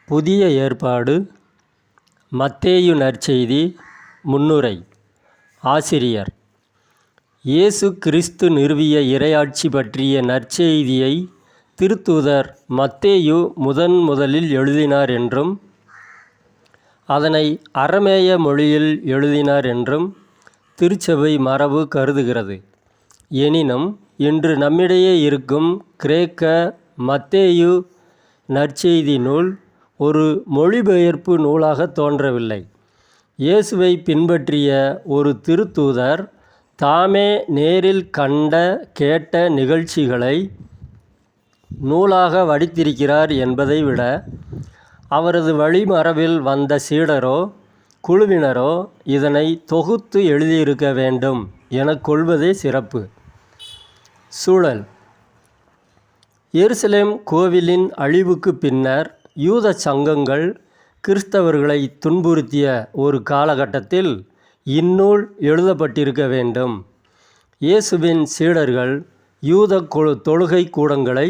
புதிய ஏற்பாடு மத்தேயு நற்செய்தி முன்னுரை. ஆசிரியர் இயேசு கிறிஸ்து நிறுவிய இறையாட்சி பற்றிய நற்செய்தியை திருத்தூதர் மத்தேயு முதலில் எழுதினார் என்றும் அதனை அரமேய மொழியில் எழுதினார் என்றும் திருச்சபை மரபு கருதுகிறது. எனினும் இன்று நம்மிடையே இருக்கும் கிரேக்க மத்தேயு நற்செய்தி நூல் ஒரு மொழிபெயர்ப்பு நூலாக தோன்றவில்லை. இயேசுவை பின்பற்றிய ஒரு திருத்தூதர் தாமே நேரில் கேட்ட நிகழ்ச்சிகளை நூலாக வடித்திருக்கிறார் என்பதை விட, அவரது வழிமரபில் வந்த சீடரோ குழுவினரோ இதனை தொகுத்து எழுதியிருக்க வேண்டும் எனக் கொள்வதே சிறப்பு. சூழல்: எருசலேம் கோவிலின் அழிவுக்கு பின்னர் யூத சங்கங்கள் கிறிஸ்தவர்களை துன்புறுத்திய ஒரு காலகட்டத்தில் இந்நூல் எழுதப்பட்டிருக்க வேண்டும். இயேசுவின் சீடர்கள் யூத தொழுகை கூடங்களை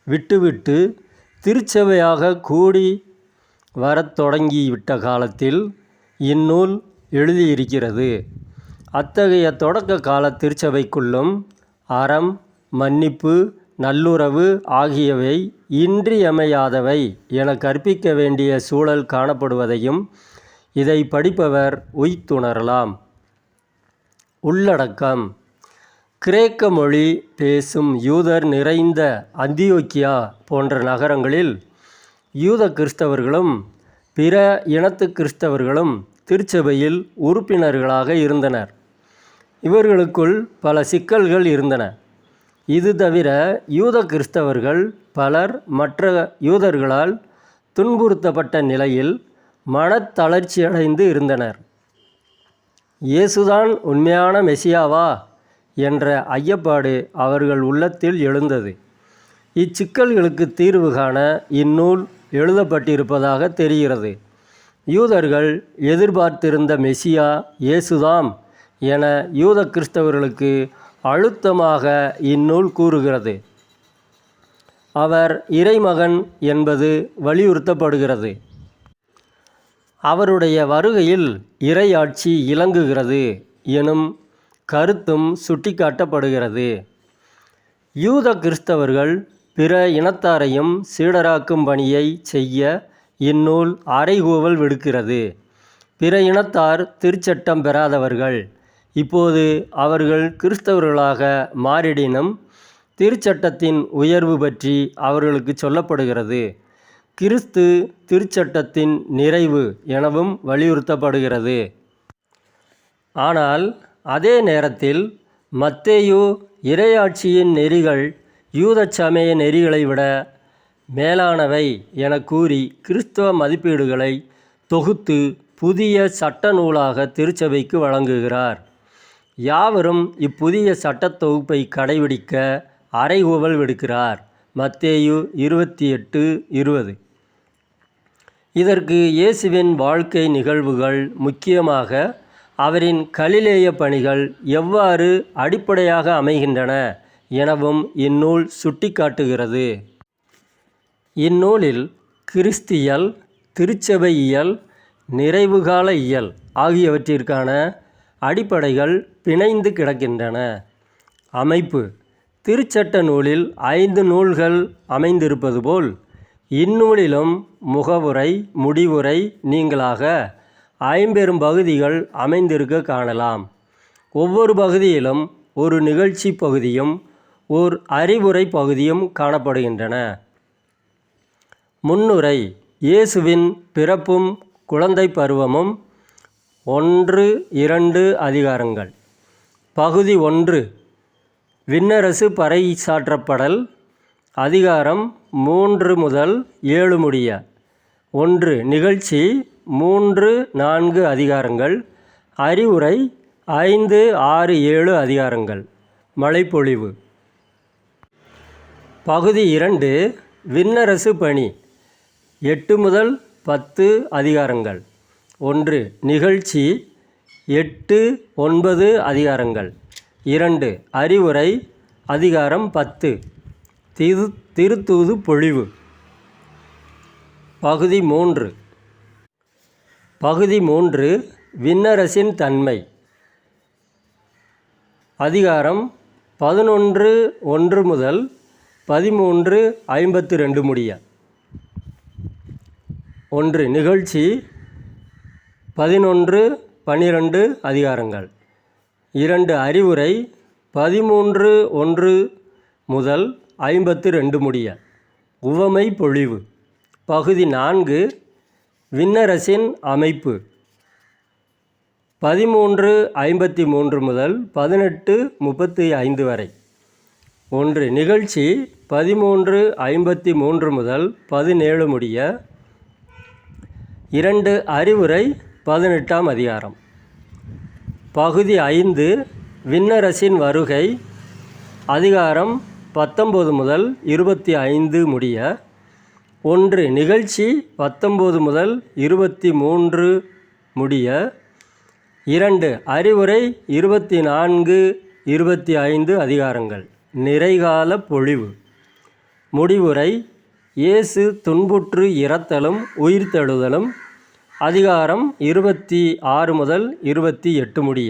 விட்டுவிட்டு திருச்சபையாக கூடி வரத் தொடங்கிவிட்ட காலத்தில் இந்நூல் எழுதியிருக்கிறது. அத்தகைய தொடக்க கால திருச்சபைக்குள்ளும் அறம், மன்னிப்பு, நல்லுறவு ஆகியவை இன்றியமையாதவை என கற்பிக்க வேண்டிய சூழல் காணப்படுவதையும் இதை படிப்பவர் உய்த்துணரலாம். உள்ளடக்கம்: கிரேக்க மொழி பேசும் யூதர் நிறைந்த அந்தியோக்கியா போன்ற நகரங்களில் யூத கிறிஸ்தவர்களும் பிற இனத்து கிறிஸ்தவர்களும் திருச்சபையில் உறுப்பினர்களாக இருந்தனர். இவர்களுக்குள் பல சிக்கல்கள் இருந்தன. இது தவிர யூத கிறிஸ்தவர்கள் பலர் மற்ற யூதர்களால் துன்புறுத்தப்பட்ட நிலையில் மனத்தளர்ச்சியடைந்து இருந்தனர். இயேசுதான் உண்மையான மெசியாவா என்ற ஐயப்பாடு அவர்கள் உள்ளத்தில் எழுந்தது. இச்சிக்கல்களுக்கு தீர்வு காண இந்நூல் எழுதப்பட்டிருப்பதாக தெரிகிறது. யூதர்கள் எதிர்பார்த்திருந்த மெசியா இயேசுதாம் என யூத கிறிஸ்தவர்களுக்கு அழுத்தமாக இந்நூல் கூறுகிறது. அவர் இறைமகன் என்பது வலியுறுத்தப்படுகிறது. அவருடைய வருகையில் இறையாட்சி இலங்குகிறது எனும் கருத்தும் சுட்டிக்காட்டப்படுகிறது. யூத கிறிஸ்தவர்கள் பிற இனத்தாரையும் சீடராக்கும் பணியை செய்ய இந்நூல் அறைகூவல் விடுக்கிறது. பிற இனத்தார் திருச்சட்டம் பெறாதவர்கள். இப்போது அவர்கள் கிறிஸ்தவர்களாக மாறிடினும் திருச்சட்டத்தின் உயர்வு பற்றி அவர்களுக்கு சொல்லப்படுகிறது. கிறிஸ்து திருச்சட்டத்தின் நிறைவு எனவும் வலியுறுத்தப்படுகிறது. ஆனால் அதே நேரத்தில் மத்தேயு இறையாட்சியின் நெறிகள் யூத சமய நெறிகளை விட மேலானவை என கூறி கிறிஸ்தவ மதிப்பீடுகளை தொகுத்து புதிய சட்ட நூலாக திருச்சபைக்கு வழங்குகிறார். யாவரும் இப்புதிய சட்டத் தொகுப்பை கடைபிடிக்க அறைகூவல் விடுக்கிறார். மத்தேயு 28:20. இதற்கு இயேசுவின் வாழ்க்கை நிகழ்வுகள், முக்கியமாக அவரின் கலிலேய பணிகள் எவ்வாறு அடிப்படையாக அமைகின்றன எனவும் இந்நூல் சுட்டிக்காட்டுகிறது. இந்நூலில் கிறிஸ்தியல், திருச்சபையியல், நிறைவுகால இயல் ஆகியவற்றிற்கான அடிப்படைகள் பிணைந்து கிடக்கின்றன. அமைப்பு: திருச்சட்ட நூலில் 5 நூல்கள் அமைந்திருப்பது போல் இந்நூலிலும் முகவுரை, முடிவுரை நீங்களாக 50 பகுதிகள் அமைந்திருக்க காணலாம். ஒவ்வொரு பகுதியிலும் ஒரு நிகழ்ச்சி பகுதியும் ஓர் அறிவுரை பகுதியும் காணப்படுகின்றன. முன்னுரை: இயேசுவின் பிறப்பும் குழந்தை பருவமும் 1-2 அதிகாரங்கள். பகுதி 1: விண்ணரசு பறைசாற்றப்படல். அதிகாரம் 3-7 முடிய. 1. நிகழ்ச்சி 3-4 அதிகாரங்கள். அறிவுரை 5-6-7 அதிகாரங்கள். மழைப்பொழிவு. பகுதி 2: விண்ணரசு பணி 8-10 அதிகாரங்கள். 1. நிகழ்ச்சி 8-9 அதிகாரங்கள். 2. அறிவுரை அதிகாரம் 10. திருத்தூது பொழிவு. பகுதி 3. பகுதி 3 விண்ணரசின் தன்மை. அதிகாரம் 11:1 முதல் 13:52 முடிய. 1. நிகழ்ச்சி 11-12 அதிகாரங்கள். 2. அறிவுரை 13:1 முதல் 52 முடிய. உவமை பொழிவு. பகுதி 4 விண்ணரசின் அமைப்பு 13:53 முதல் 18:35 வரை. 1. நிகழ்ச்சி 13:53 முதல் 17 முடிய. 2. அறிவுரை 18ஆம் அதிகாரம். பகுதி 5 விண்ணரசின் வருகை அதிகாரம் 19 முதல் 25 முடிய. 1. நிகழ்ச்சி 19 முதல் 23 முடிய. 2. அறிவுரை 24-25 அதிகாரங்கள். நிறைகால பொழிவு. முடிவுரை இயேசு துன்புற்று இறத்தலும் உயிர்த்தெழுதலும் அதிகாரம் 26 முதல் 28 முடிய.